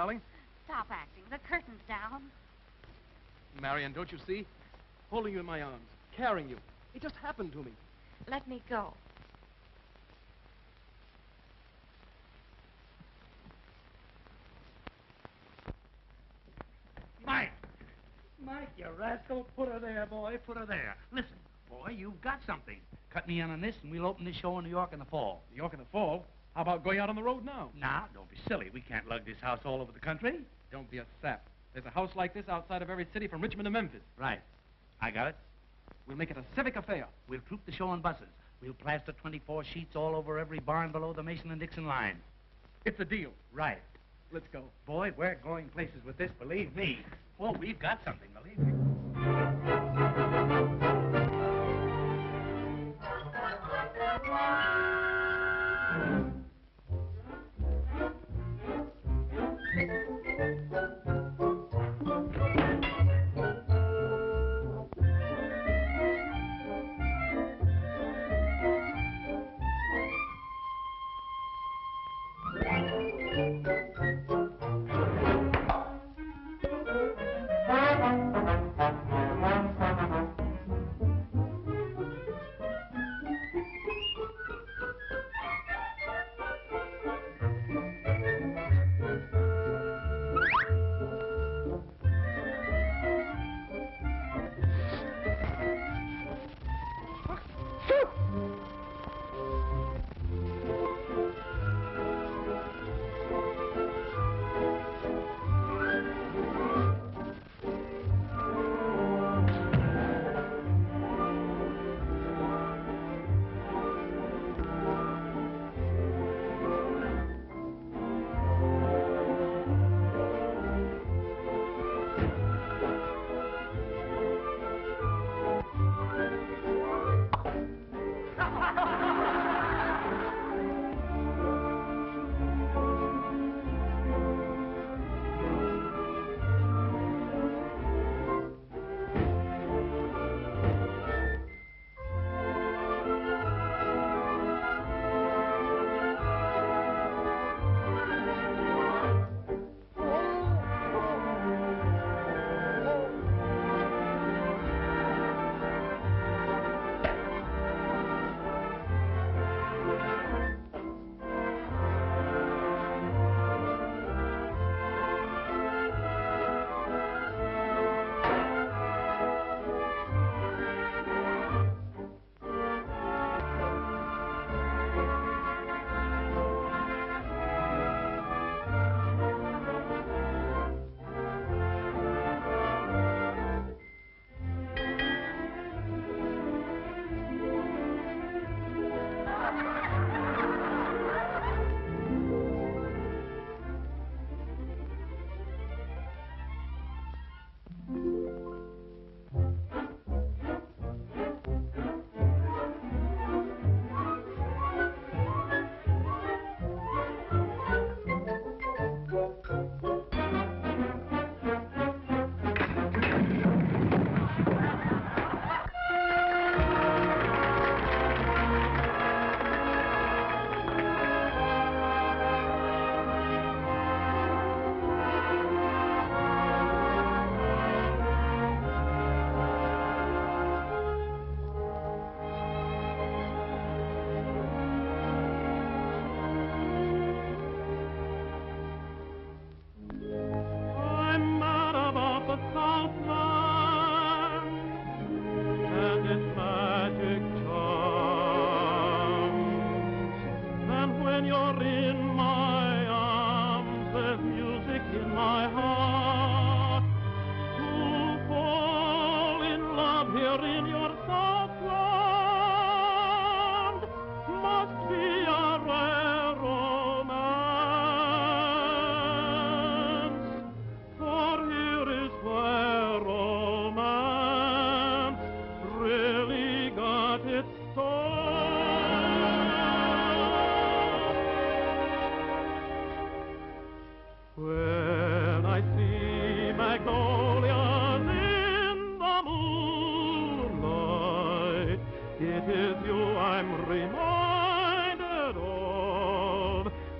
S1: darling.
S15: Stop acting. The curtain's down.
S1: Marion, don't you see? Holding you in my arms, carrying you. It just happened to me.
S5: Let me go.
S14: Mike! Mike, you rascal. Put her there, boy. Put her there. Listen, boy, you've got something. Cut me in on this, and we'll open this show in New York in the fall.
S1: New York in the fall? How about going out on the road now?
S14: Nah, don't be silly. We can't lug this house all over the country.
S1: Don't be a sap. There's a house like this outside of every city from Richmond to Memphis.
S14: Right. I got it.
S1: We'll make it a civic affair.
S14: We'll troop the show on buses. We'll plaster 24 sheets all over every barn below the Mason and Dixon line.
S1: It's a deal.
S14: Right.
S1: Let's go.
S14: Boy, we're going places with this, believe me. Well, we've got something, believe me.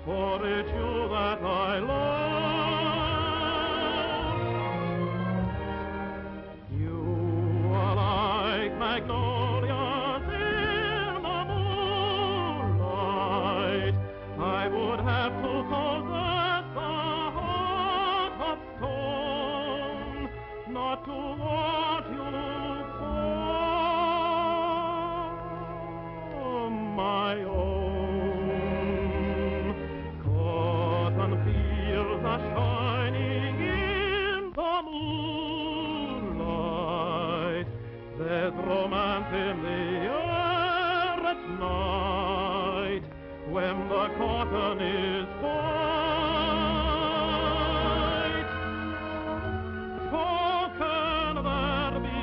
S10: For it's you that I love.
S17: romance in the air at night, when the curtain is white. Oh, can there be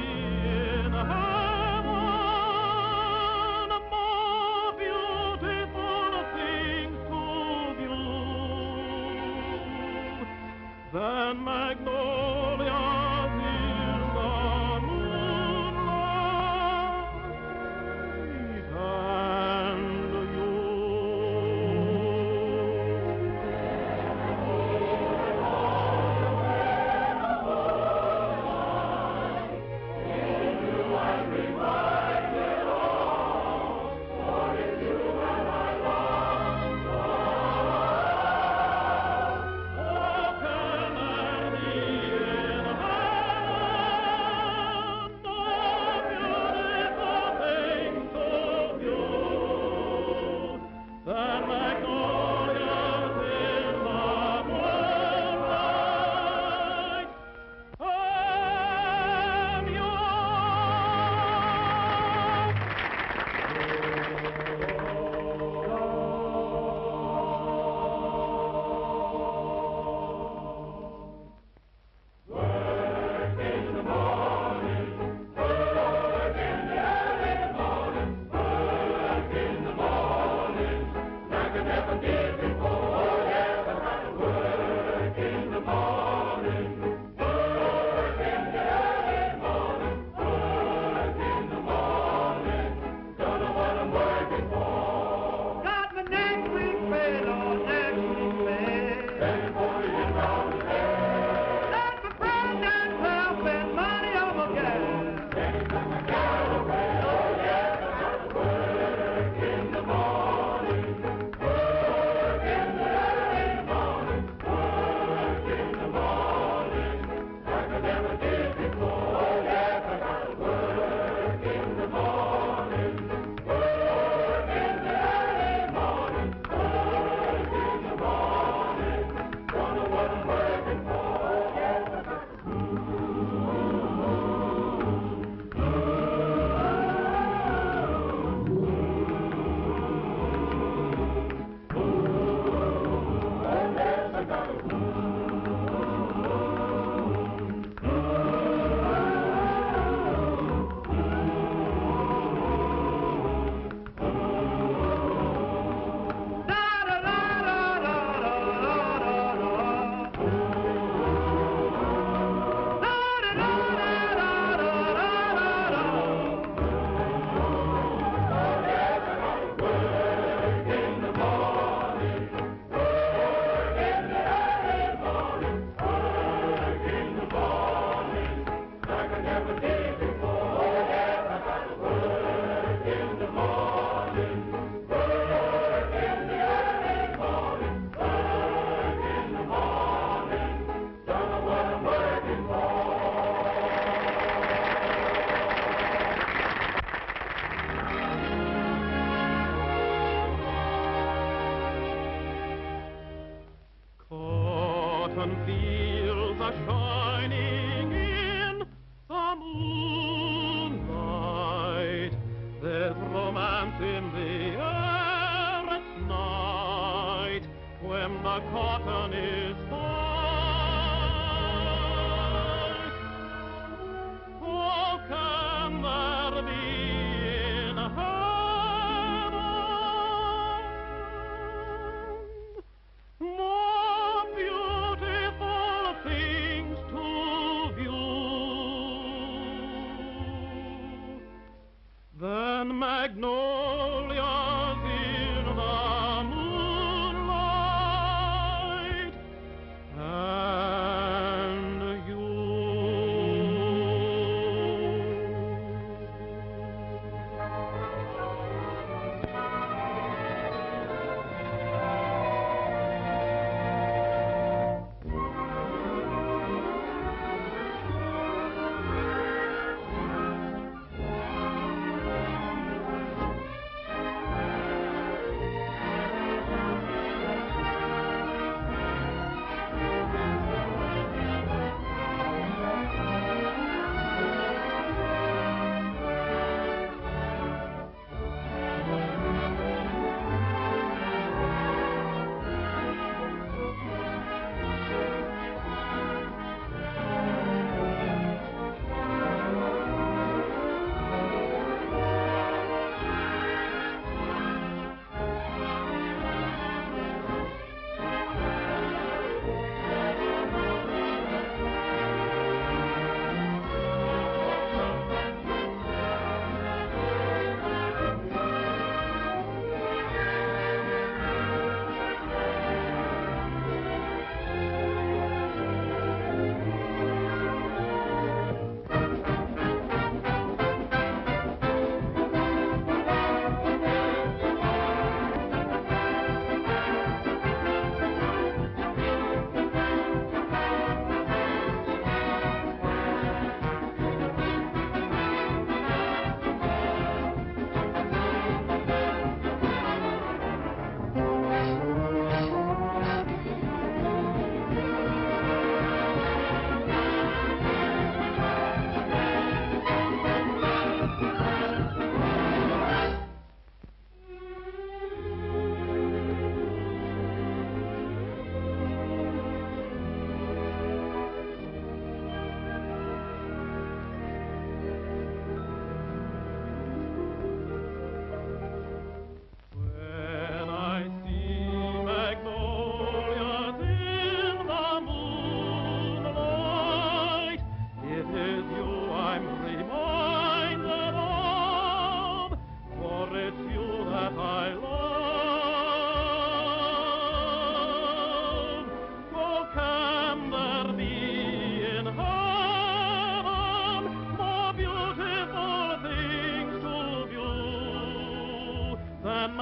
S17: in heaven more beautiful things to view than magnolias in the moonlight and you? Cotton fields are shining in the moonlight. There's romance in the air at night when the cotton is white. Oh, can there be in heaven more beautiful things to view than magnolias in the moonlight and you?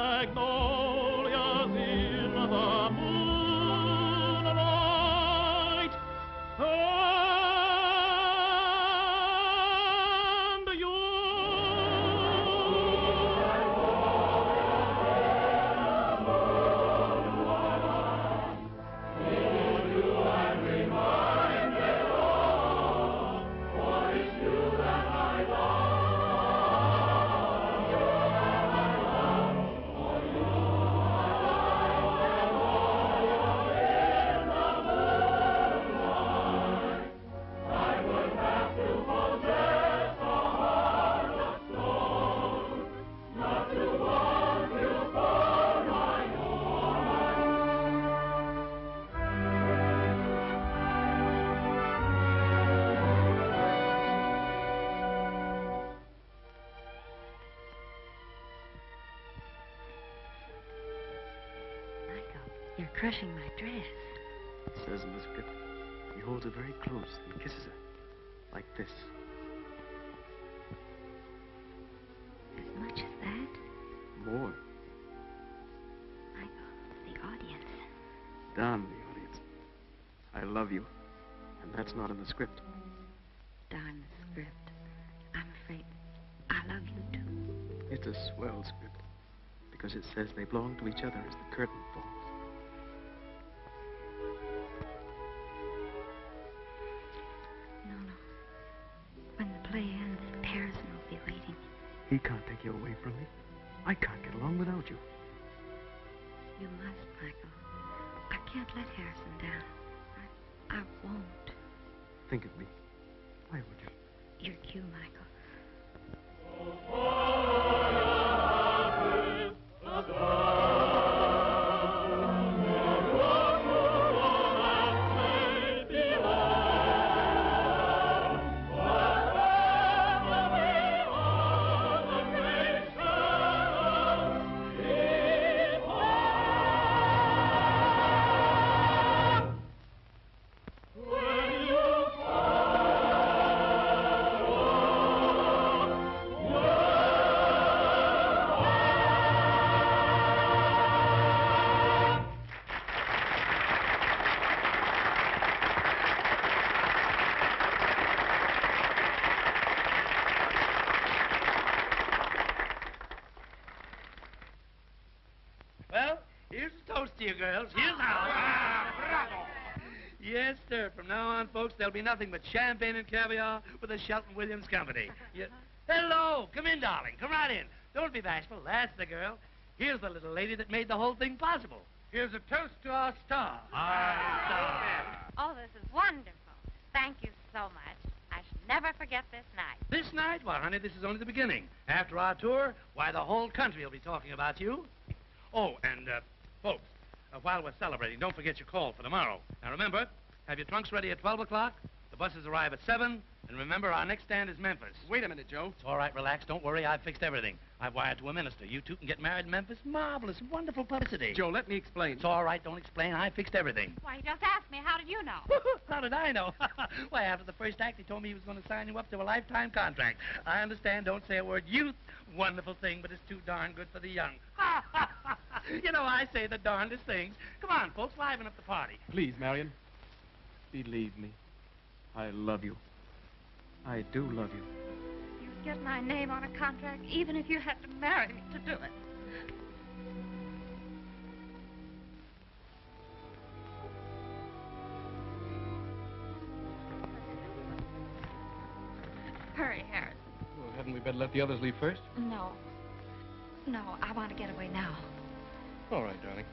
S17: magnolias in the moonlight. And you.
S5: You're crushing my dress.
S1: It says in the script, he holds her very close and kisses her. Like this.
S5: As much as that?
S1: More.
S5: Michael, the audience.
S1: Darn the audience. I love you. And that's not in the script.
S5: Darn the script. I'm afraid I love you too.
S1: It's a swell script. Because it says they belong to each other as the curtain falls.
S5: When the play ends, Harrison will be waiting.
S1: He can't take you away from me. I can't get along without you.
S5: You must, Michael. I can't let Harrison down. I won't.
S1: Think of me. Why would you?
S5: Your cue, Michael.
S14: Well, here's a toast to you girls. Here's how. Bravo! Yes, sir. From now on, folks, there'll be nothing but champagne and caviar with the Shelton Williams Company. Hello! Come in, darling. Come right in. Don't be bashful. That's the girl. Here's the little lady that made the whole thing possible. Here's a toast to our star. Our star.
S15: Oh, this is wonderful. Thank you so much. I shall never forget this night.
S14: This night? Well, honey, this is only the beginning. After our tour, why, the whole country will be talking about you. Oh, and, folks, while we're celebrating, don't forget your call for tomorrow. Now, remember, have your trunks ready at 12 o'clock. The buses arrive at 7. And remember, our next stand is Memphis.
S12: Wait a minute, Joe.
S14: It's all right, relax. Don't worry. I've fixed everything. I've wired to a minister. You two can get married in Memphis. Marvelous, wonderful publicity.
S12: Joe, let me explain.
S14: It's all right. Don't explain. I fixed everything.
S15: Why, you just asked me. How did you know?
S14: How did I know? Why, after the first act, he told me he was going to sign you up to a lifetime contract. I understand. Don't say a word. Youth, wonderful thing, but it's too darn good for the young. You know, I say the darndest things. Come on, folks, liven up the party.
S1: Please, Marion. Believe me. I love you. I do love you.
S15: You'd get my name on a contract even if you had to marry me to do it. Hurry, Harrison.
S12: Well, hadn't we better let the others leave first?
S5: No. No, I want to get away now.
S12: All right, darling.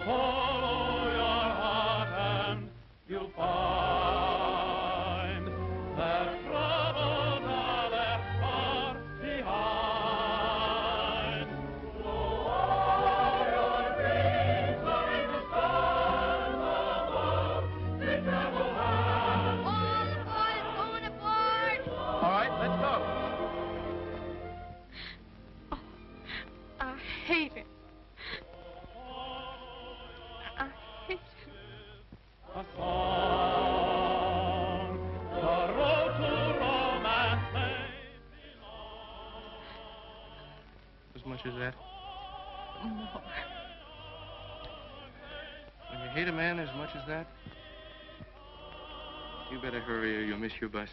S17: Follow your heart and you'll find that troubles are left a song. The road to romance may
S1: As much as that?
S5: More.
S1: When you hate a man as much as that, you better hurry or you'll miss your bus.